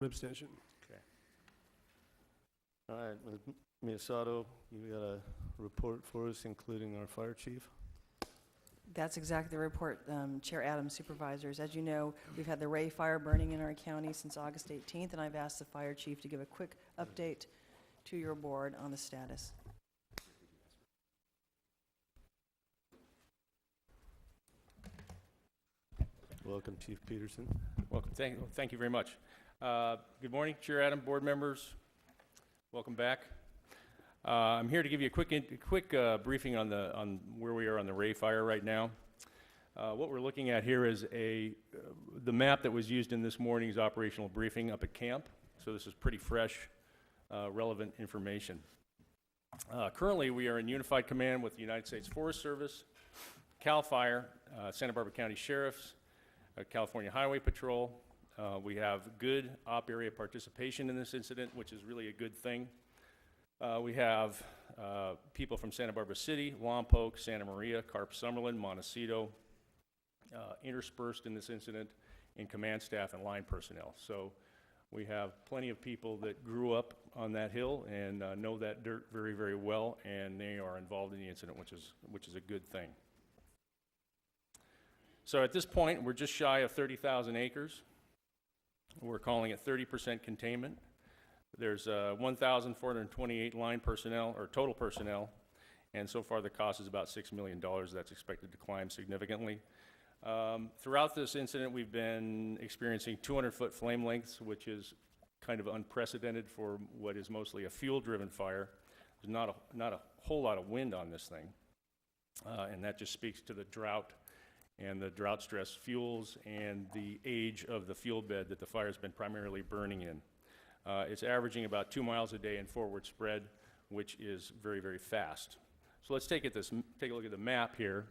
Abstention. Okay. All right, Ms. Miyasato, you got a report for us, including our fire chief? That's exactly the report, Chair Adams, Supervisors. As you know, we've had the Rey Fire burning in our county since August 18th, and I've asked the fire chief to give a quick update to your board on the status. Welcome, Chief Peterson. Welcome. Thank you very much. Good morning, Chair Adam, board members. Welcome back. I'm here to give you a quick briefing on where we are on the Rey Fire right now. What we're looking at here is the map that was used in this morning's operational briefing up at camp. So this is pretty fresh, relevant information. Currently, we are in unified command with the United States Forest Service, CAL FIRE, Santa Barbara County Sheriff's, California Highway Patrol. We have good op area participation in this incident, which is really a good thing. We have people from Santa Barbara City, Lompoc, Santa Maria, Carp Summerlin, Montecito, interspersed in this incident in command staff and line personnel. So we have plenty of people that grew up on that hill and know that dirt very, very well, and they are involved in the incident, which is a good thing. So at this point, we're just shy of 30,000 acres. We're calling it 30% containment. There's 1,428 line personnel, or total personnel, and so far the cost is about $6 million. That's expected to climb significantly. Throughout this incident, we've been experiencing 200-foot flame lengths, which is kind of unprecedented for what is mostly a fuel-driven fire. There's not a whole lot of wind on this thing, and that just speaks to the drought and the drought-stressed fuels and the age of the fuel bed that the fire's been primarily burning in. It's averaging about 2 miles a day in forward spread, which is very, very fast. So let's take a look at the map here.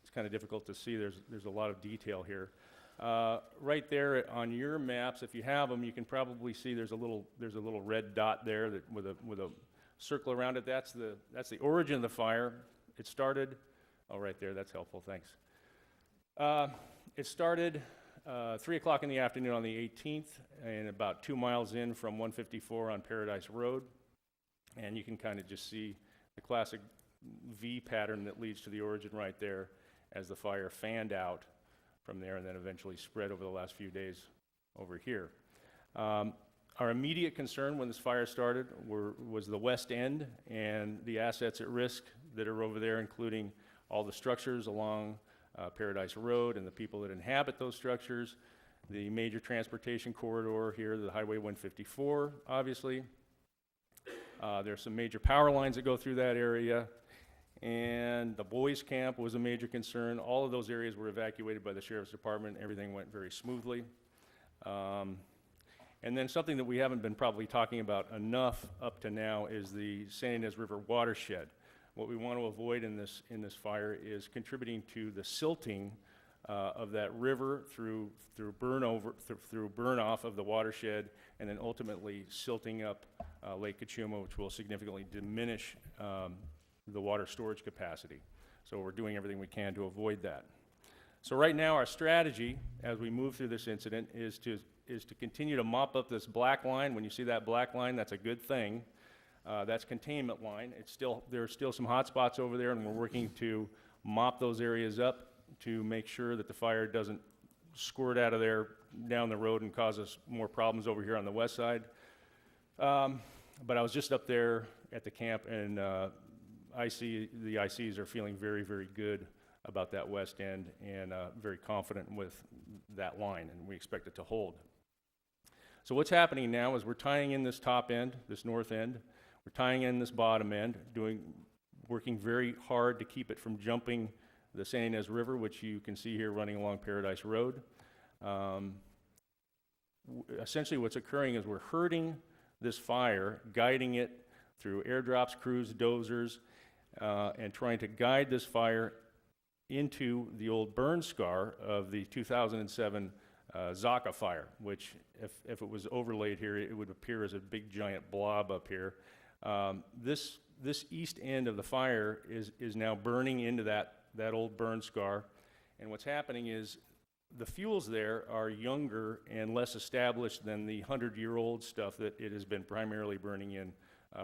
It's kind of difficult to see. There's a lot of detail here. Right there on your maps, if you have them, you can probably see there's a little red dot there that with a circle around it. That's the origin of the fire. It started. Oh, right there. That's helpful. Thanks. It started 3 o'clock in the afternoon on the 18th, and about 2 miles in from 154 on Paradise Road. And you can kind of just see the classic V pattern that leads to the origin right there as the fire fanned out from there and then eventually spread over the last few days over here. Our immediate concern when this fire started was the west end and the assets at risk that are over there, including all the structures along Paradise Road and the people that inhabit those structures, the major transportation corridor here, the Highway 154, obviously. There's some major power lines that go through that area, and the boys' camp was a major concern. All of those areas were evacuated by the Sheriff's Department. Everything went very smoothly. And then something that we haven't been probably talking about enough up to now is the San Ynez River watershed. What we want to avoid in this fire is contributing to the silting of that river through burn-off of the watershed, and then ultimately silting up Lake Cachuma, which will significantly diminish the water storage capacity. So we're doing everything we can to avoid that. So right now our strategy as we move through this incident is to continue to mop up this black line. When you see that black line, that's a good thing. That's containment line. There are still some hot spots over there, and we're working to mop those areas up to make sure that the fire doesn't squirt out of there down the road and cause us more problems over here on the west side. But I was just up there at the camp, and the ICs are feeling very, very good about that west end and very confident with that line, and we expect it to hold. So what's happening now is we're tying in this top end, this north end. We're tying in this bottom end, working very hard to keep it from jumping the San Ynez River, which you can see here running along Paradise Road. Essentially what's occurring is we're herding this fire, guiding it through airdrops, crews, dozers, and trying to guide this fire into the old burn scar of the 2007 Zaka fire, which if it was overlaid here, it would appear as a big giant blob up here. This east end of the fire is now burning into that old burn scar, and what's happening is the fuels there are younger and less established than the 100-year-old stuff that it has been primarily burning in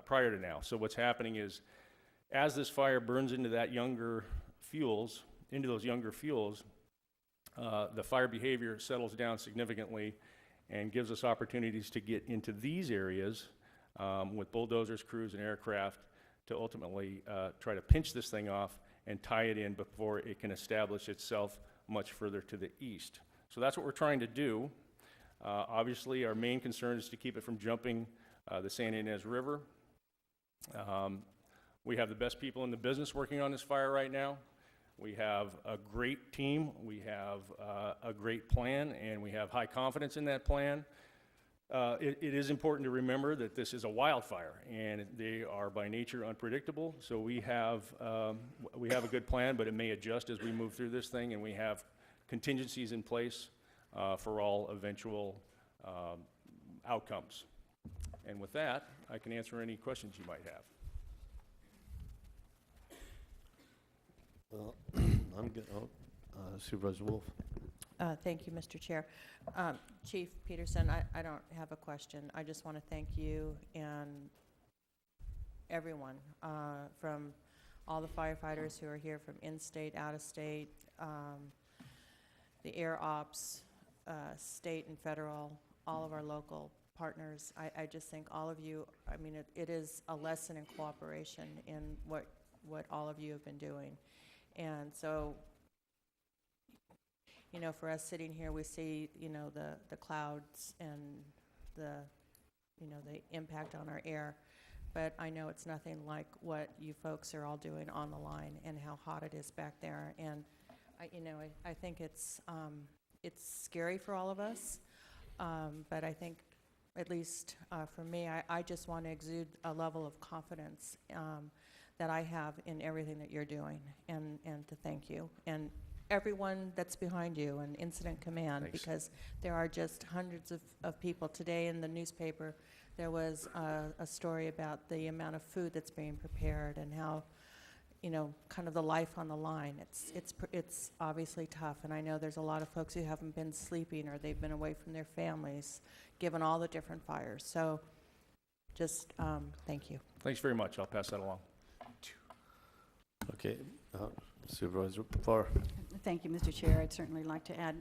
prior to now. So what's happening is, as this fire burns into those younger fuels, the fire behavior settles down significantly and gives us opportunities to get into these areas with bulldozers, crews, and aircraft to ultimately try to pinch this thing off and tie it in before it can establish itself much further to the east. So that's what we're trying to do. Obviously, our main concern is to keep it from jumping the San Ynez River. We have the best people in the business working on this fire right now. We have a great team, we have a great plan, and we have high confidence in that plan. It is important to remember that this is a wildfire, and they are by nature unpredictable. So we have a good plan, but it may adjust as we move through this thing, and we have contingencies in place for all eventual outcomes. And with that, I can answer any questions you might have. Well, I'm good. Supervisor Wolf. Thank you, Mr. Chair. Chief Peterson, I don't have a question. I just want to thank you and everyone from all the firefighters who are here from in-state, out-of-state, the air ops, state and federal, all of our local partners. I just think all of you, I mean, it is a lesson in cooperation in what all of you have been doing. And so, you know, for us sitting here, we see, you know, the clouds and the impact on our air. But I know it's nothing like what you folks are all doing on the line and how hot it is back there. And I think it's scary for all of us. But I think, at least for me, I just want to exude a level of confidence that I have in everything that you're doing, and to thank you. And everyone that's behind you and Incident Command. Thanks. Because there are just hundreds of people. Today in the newspaper, there was a story about the amount of food that's being prepared and how, you know, kind of the life on the line. It's obviously tough, and I know there's a lot of folks who haven't been sleeping or they've been away from their families, given all the different fires. So just thank you. Thanks very much. I'll pass that along. Okay, Supervisor Fire. Thank you, Mr. Chair. I'd certainly like to add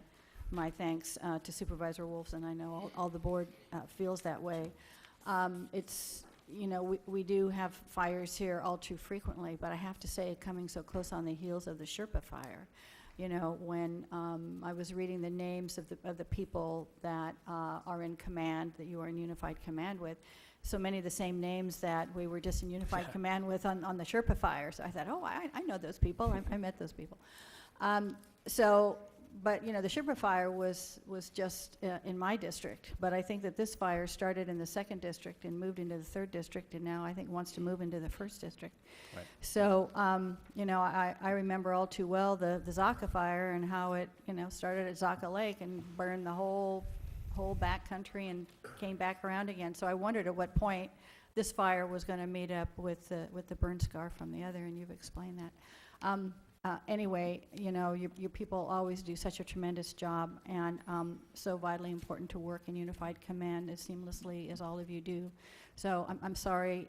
my thanks to Supervisor Wolf, and I know all the board feels that way. It's, you know, we do have fires here all too frequently, but I have to say, coming so close on the heels of the Sherpa fire, you know, when I was reading the names of the people that are in command, that you are in unified command with, so many of the same names that we were just in unified command with on the Sherpa fire. So I thought, oh, I know those people. I met those people. But you know, the Sherpa fire was just in my district. But I think that this fire started in the 2nd district and moved into the 3rd district, and now I think wants to move into the 1st district. Right. So you know, I remember all too well the Zaka fire and how it, you know, started at Zaka Lake and burned the whole back country and came back around again. So I wondered at what point this fire was going to meet up with the burn scar from the other, and you've explained that. Anyway, you know, your people always do such a tremendous job, and so vitally important to work in unified command as seamlessly as all of you do. So I'm sorry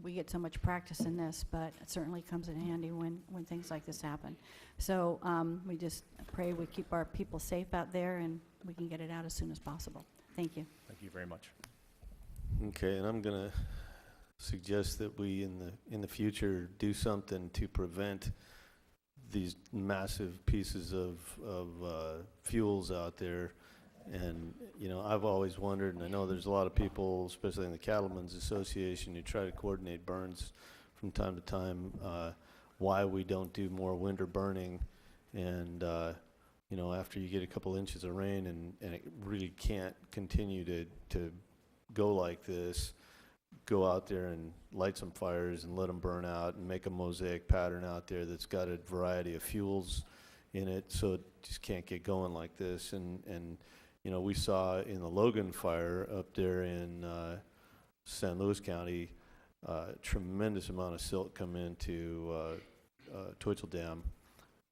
we get so much practice in this, but it certainly comes in handy when things like this happen. So we just pray we keep our people safe out there and we can get it out as soon as possible. Thank you. Thank you very much. Okay, and I'm going to suggest that we in the future do something to prevent these massive pieces of fuels out there. And you know, I've always wondered, and I know there's a lot of people, especially in the Cattlemen's Association, who try to coordinate burns from time to time, why we don't do more winter burning. And you know, after you get a couple inches of rain and it really can't continue to go like this, go out there and light some fires and let them burn out and make a mosaic pattern out there that's got a variety of fuels in it, so it just can't get going like this. And you know, we saw in the Logan fire up there in San Luis County, tremendous amount of silt come into Twitchell Dam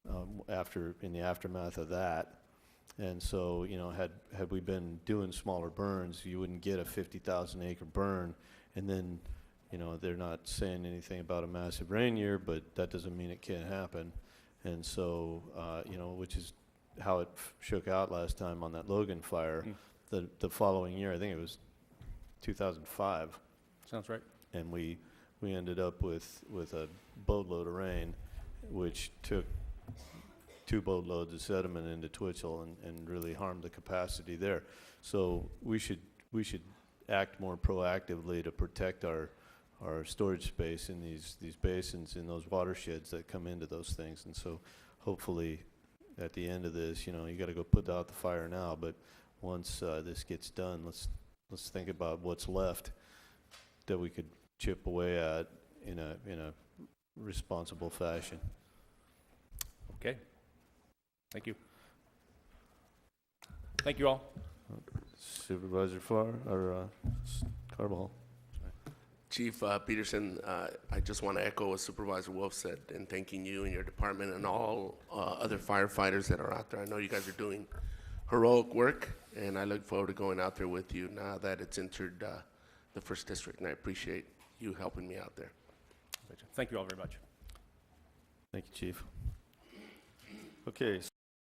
in the aftermath of that. And so, you know, had we been doing smaller burns, you wouldn't get a 50,000 acre burn. And then, you know, they're not saying anything about a massive rain year, but that doesn't mean it can't happen. And so, you know, which is how it shook out last time on that Logan fire. The following year, I think it was 2005, Sounds right. and we ended up with a boatload of rain, which took 2 boatloads of sediment into Twitchell and really harmed the capacity there. So we should act more proactively to protect our storage space in these basins, in those watersheds that come into those things. And so hopefully at the end of this, you know, you got to go put out the fire now, but once this gets done, let's think about what's left that we could chip away at in a responsible fashion. Okay. Thank you. Thank you all. Supervisor Farr, or Carbajal. Chief Peterson, I just want to echo what Supervisor Wolf said in thanking you and your department and all other firefighters that are out there. I know you guys are doing heroic work, and I look forward to going out there with you now that it's entered the 1st District, and I appreciate you helping me out there. Thank you all very much. Thank you, Chief. Okay.